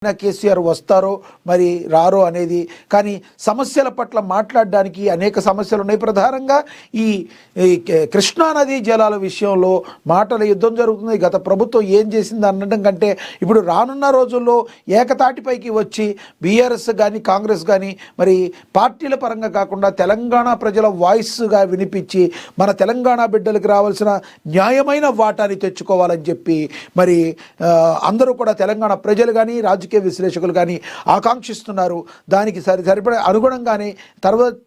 కేసీఆర్ వస్తారో మరి రారో అనేది, కానీ సమస్యల పట్ల మాట్లాడడానికి అనేక సమస్యలు ఉన్నాయి. ప్రధానంగా ఈ కృష్ణానదీ జలాల విషయంలో మాటల యుద్ధం జరుగుతుంది. గత ప్రభుత్వం ఏం చేసింది అనడం కంటే ఇప్పుడు రానున్న రోజుల్లో ఏకతాటిపైకి వచ్చి బీఆర్ఎస్ కానీ కాంగ్రెస్ కానీ మరి పార్టీల పరంగా కాకుండా తెలంగాణ ప్రజల వాయిస్గా వినిపించి మన తెలంగాణ బిడ్డలకు రావాల్సిన న్యాయమైన వాటాని తెచ్చుకోవాలని చెప్పి మరి అందరూ కూడా తెలంగాణ ప్రజలు కానీ రాజకీయ విశ్లేషకులు కానీ ఆకాంక్షిస్తున్నారు. దానికి సరిపడే అనుగుణంగానే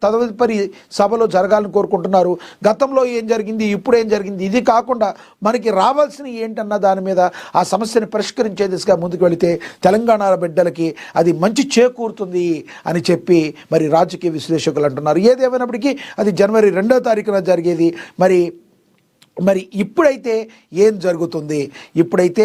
తదుపరి సభలో జరగాలని కోరుకుంటున్నారు. గతంలో ఏం జరిగింది, ఇప్పుడు ఏం జరిగింది, ఇది కాకుండా మనకి రావాల్సిన ఏంటన్న దాని మీద ఆ సమస్యను పరిష్కరించే దిశగా ముందుకు వెళితే తెలంగాణ బిడ్డలకి అది మంచి చేకూరుతుంది అని చెప్పి మరి రాజకీయ విశ్లేషకులు అంటున్నారు. ఏదేమైనప్పటికీ అది జనవరి 2వ తారీఖున జరిగేది. మరి ఇప్పుడైతే ఏం జరుగుతుంది? ఇప్పుడైతే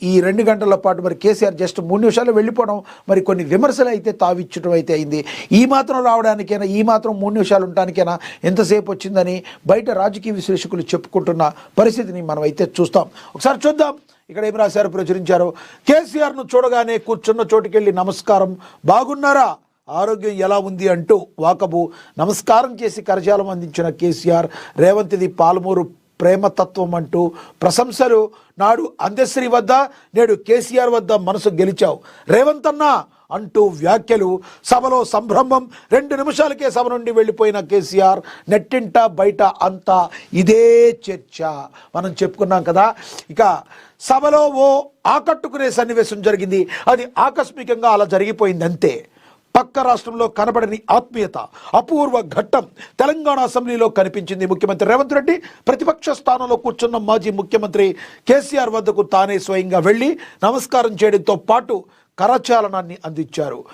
ఈ 2 గంటల పాటు మరి కేసీఆర్ జస్ట్ 3 నిమిషాలు వెళ్ళిపోవడం, మరి కొన్ని విమర్శలు అయితే తావిచ్చడం అయితే అయింది. ఈ మాత్రం రావడానికైనా, ఈ మాత్రం 3 నిమిషాలు ఉండటానికైనా ఎంతసేపు వచ్చిందని బయట రాజకీయ విశ్లేషకులు చెప్పుకుంటున్న పరిస్థితిని మనం అయితే చూస్తాం. ఒకసారి చూద్దాం ఇక్కడ ఏం రాశారు, ప్రచురించారు. కేసీఆర్ను చూడగానే కూర్చున్న చోటుకెళ్ళి నమస్కారం, బాగున్నారా, ఆరోగ్యం ఎలా ఉంది అంటూ వాకబు నమస్కారం చేసి కరచాలం అందించిన కేసీఆర్, రేవంత్ది పాలమూరు ప్రేమతత్వం అంటూ ప్రశంసలు. నాడు అందశ్రీ వద్ద, నేడు కేసీఆర్ వద్ద మనసు గెలిచావు రేవంత్ అన్నా అంటూ వ్యాఖ్యలు. సభలో సంభ్రమం. 2 నిమిషాలకే సభ నుండి వెళ్ళిపోయిన కేసీఆర్. నెట్టింట బయట అంతా ఇదే చర్చ. మనం చెప్పుకున్నాం కదా, ఇక సభలో ఓ ఆకట్టుకునే సన్నివేశం జరిగింది. అది ఆకస్మికంగా అలా జరిగిపోయింది అంతే. పక్క రాష్ట్రంలో కనబడని ఆత్మీయత, అపూర్వ ఘట్టం తెలంగాణ అసెంబ్లీలో కనిపించింది. ముఖ్యమంత్రి రేవంత్ రెడ్డి ప్రతిపక్ష స్థానంలో కూర్చున్న మాజీ ముఖ్యమంత్రి కేసీఆర్ వద్దకు తానే స్వయంగా వెళ్ళి నమస్కారం చేయడంతో పాటు కరచాలనాన్ని అందించారు.